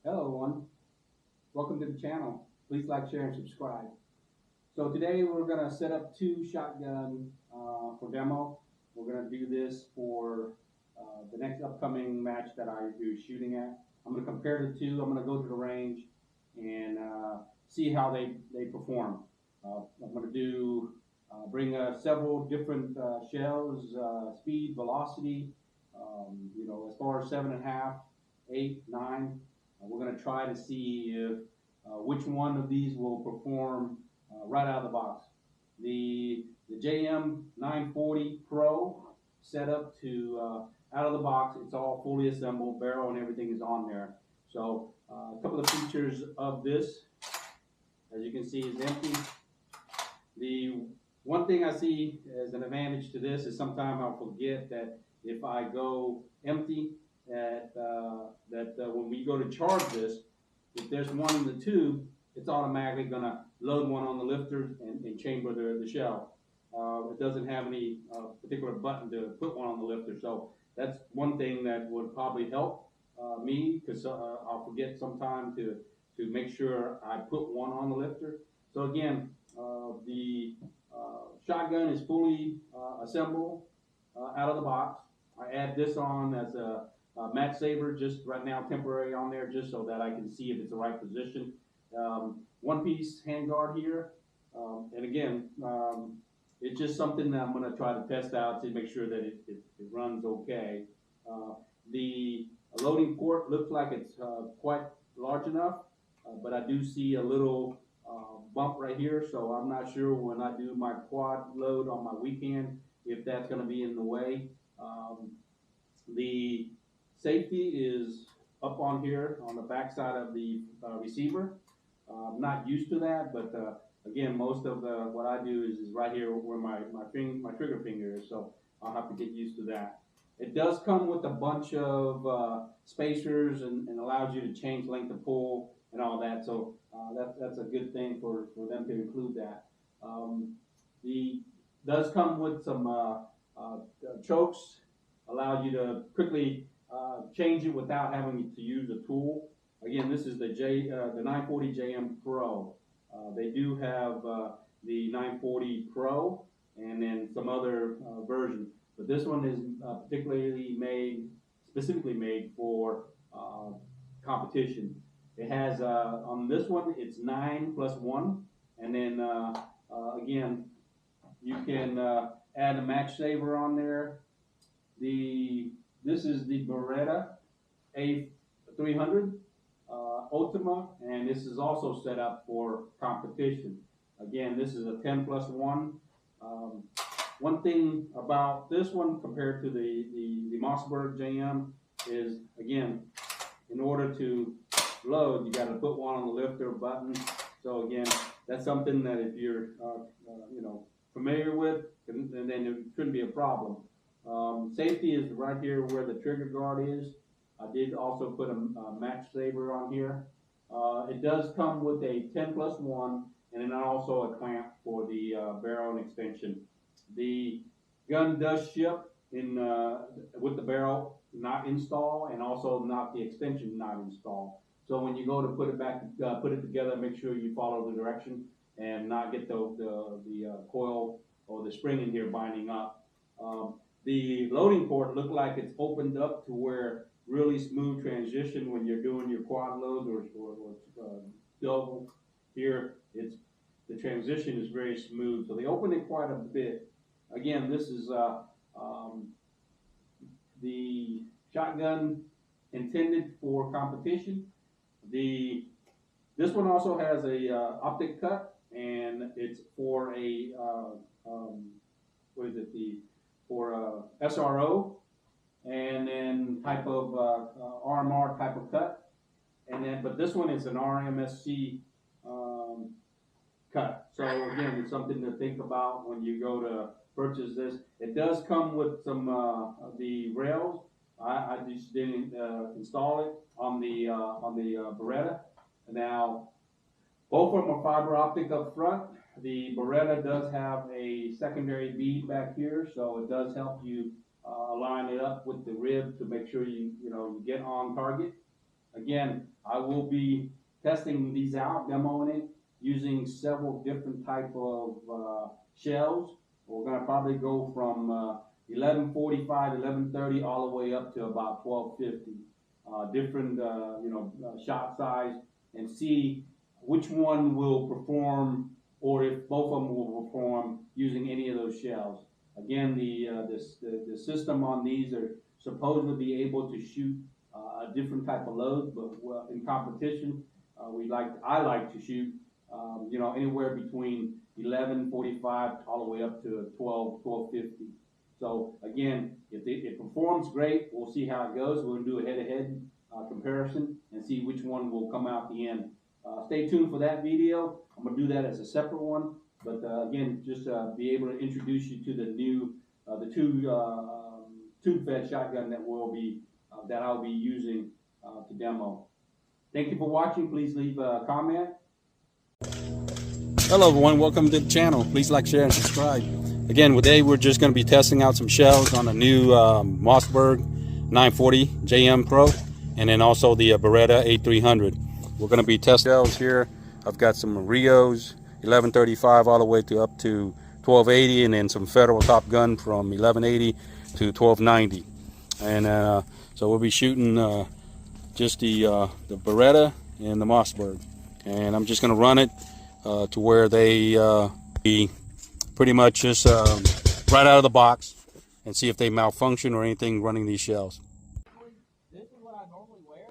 Hello everyone, welcome to the channel. Please like, share, and subscribe. So today we're going to set up two shotgun for demo. We're going to do this for the next upcoming match that I do shooting at. I'm going to compare the two. I'm going to go to the range and see how they perform. I'm going to do bring several different shells, speed, velocity, as far as 7.5, 8, 9. We're going to try to see if which one of these will perform right out of the box. The JM 940 Pro set up to out of the box. It's all fully assembled, barrel and everything is on there. So a couple of features of this, as you can see, is empty. The one thing I see as an advantage to this is sometimes I'll forget that if I go empty, that when we go to charge this, if there's one in the tube, it's automatically going to load one on the lifter and chamber the shell. It doesn't have any particular button to put one on the lifter, so that's one thing that would probably help me, because I'll forget sometime to make sure I put one on the lifter. So again, the shotgun is fully assembled out of the box. I add this on as a match saver, just right now temporary on there, just so that I can see if it's the right position. One piece handguard here, and again, it's just something that I'm going to try to test out to make sure that it runs okay. The loading port looks like it's quite large enough, but I do see a little bump right here, so I'm not sure when I do my quad load on my weekend if that's going to be in the way. The safety is up on here on the back side of the receiver. I'm not used to that, but again, most of what I do is right here where my trigger finger is, so I'll have to get used to that. It does come with a bunch of spacers and allows you to change length of pull and all that, so that's a good thing for them to include that. The does come with some chokes, allow you to quickly change it without having to use a tool. Again, this is the 940 JM Pro. They do have the 940 Pro and then some other version, but this one is specifically made for competition. It has on this one it's 9+1, and then again you can add a match saver on there. This is the Beretta A300 Ultima, and this is also set up for competition. Again, this is a 10+1. One thing about this one compared to the Mossberg JM is, again, in order to load, you got to put one on the lifter button. So again, that's something that if you're familiar with, then it shouldn't be a problem. Safety is right here where the trigger guard is. I did also put a match saver on here. It does come with a 10+1 and then also a clamp for the barrel and extension. The gun does ship in with the barrel not installed, and also not the extension not installed. So when you go to put it together, make sure you follow the direction and not get the coil or the spring in here binding up. The loading port looked like it's opened up to where really smooth transition when you're doing your quad loads or double. Here, the transition is very smooth, so they open it quite a bit. Again, this is the shotgun intended for competition. This one also has a optic cut, and it's for a for SRO, and then type of RMR type of cut, but this one is an RMSC cut. So again, it's something to think about when you go to purchase this. It does come with some the rails. I just didn't install it on the Beretta. Now, both of them are fiber optic up front. The Beretta does have a secondary bead back here, so it does help you line it up with the rib to make sure you get on target. again, I will be testing these out, demoing it, using several different type of shells. We're gonna probably go from 1145, 1130, all the way up to about 1250. Different, shot size, and see which one will perform, or if both of them will perform using any of those shells. Again, the system on these are supposed to be able to shoot a different type of load, but in competition, I like to shoot, anywhere between 1145 all the way up to 1250. So again, if it performs great, we'll see how it goes. We'll do a head-to-head comparison and see which one will come out the end. Stay tuned for that video. I'm gonna do that as a separate one, but again, just be able to introduce you to the two tube-fed shotgun that I'll be using to demo. Thank you for watching. Please leave a comment. Hello everyone, welcome to the channel. Please like, share, and subscribe. Again, today we're just going to be testing out some shells on a new Mossberg 940 JM Pro, and then also the Beretta A300. We're going to be testing shells here. I've got some Rios 1135 all the way to up to 1280, and then some Federal Top Gun from 1180 to 1290. And so we'll be shooting just the Beretta and the Mossberg, and I'm just going to run it to where they be pretty much just right out of the box, and see if they malfunction or anything running these shells. This is what I normally wear.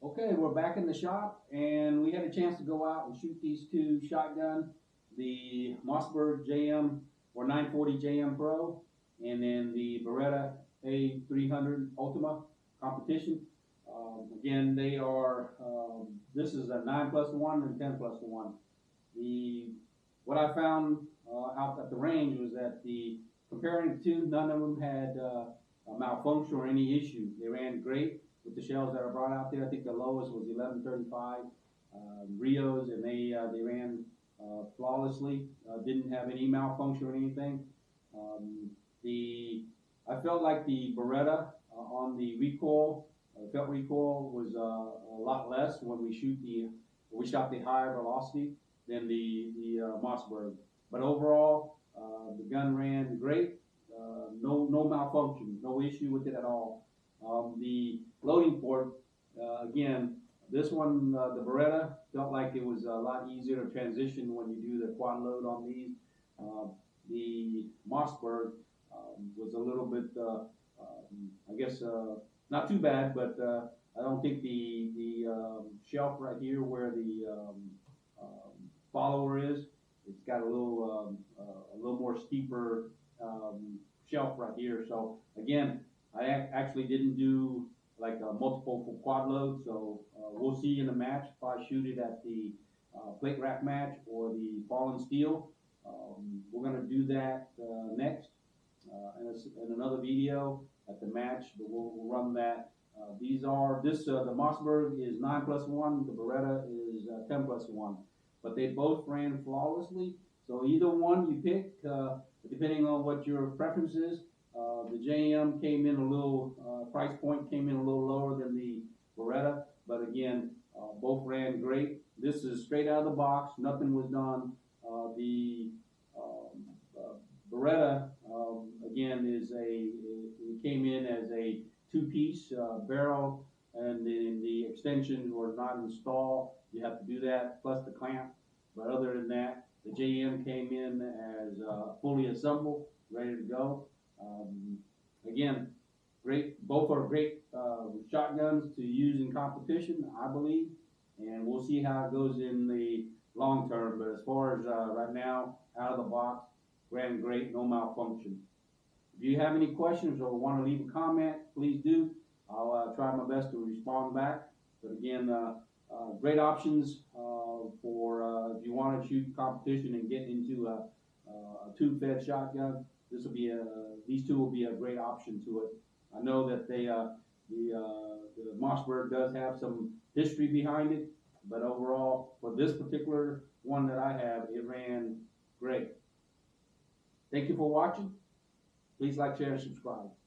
Okay, we're back in the shop, and we had a chance to go out and shoot these two shotguns, the Mossberg JM or 940 JM Pro, and then the Beretta A300 Ultima competition. Again, they are, this is a 9+1 and 10+1. What I found out at the range was that comparing the two, none of them had a malfunction or any issue. They ran great with the shells that are brought out there. I think the lowest was 1135 Rios, and they ran flawlessly. Didn't have any malfunction or anything. I felt like the Beretta on the recoil, felt recoil was a lot less when we shot the higher velocity than the Mossberg. But overall, the gun ran great. No malfunction, no issue with it at all. The loading port, again, this one, the Beretta, felt like it was a lot easier to transition when you do the quad load on these. The Mossberg was a little bit, I guess, not too bad, but I don't think the shelf right here where the follower is, it's got a little more steeper shelf right here. So again, I actually didn't do like a multiple quad load, so we'll see in the match if I shoot it at the plate rack match or the fallen steel. We're going to do that next in another video at the match, but we'll run that. The Mossberg is 9+1, the Beretta is 10+1, but they both ran flawlessly. So either one you pick, depending on what your preference is. The JM came in a little, price point came in a little lower than the Beretta, but again, both ran great. This is straight out of the box, nothing was done. The Beretta, again, it came in as a two-piece barrel, and the extensions were not installed. You have to do that, plus the clamp. But other than that, the JM came in as fully assembled, ready to go. Again, great. Both are great shotguns to use in competition, I believe, and we'll see how it goes in the long term. But as far as right now, out of the box, ran great, no malfunction. If you have any questions or want to leave a comment, please do. I'll try my best to respond back. But again, great options for if you want to shoot competition and get into a tube-fed shotgun. This will be these two will be a great option to it. I know that the Mossberg does have some history behind it, but overall, for this particular one that I have, it ran great. Thank you for watching. Please like, share, and subscribe.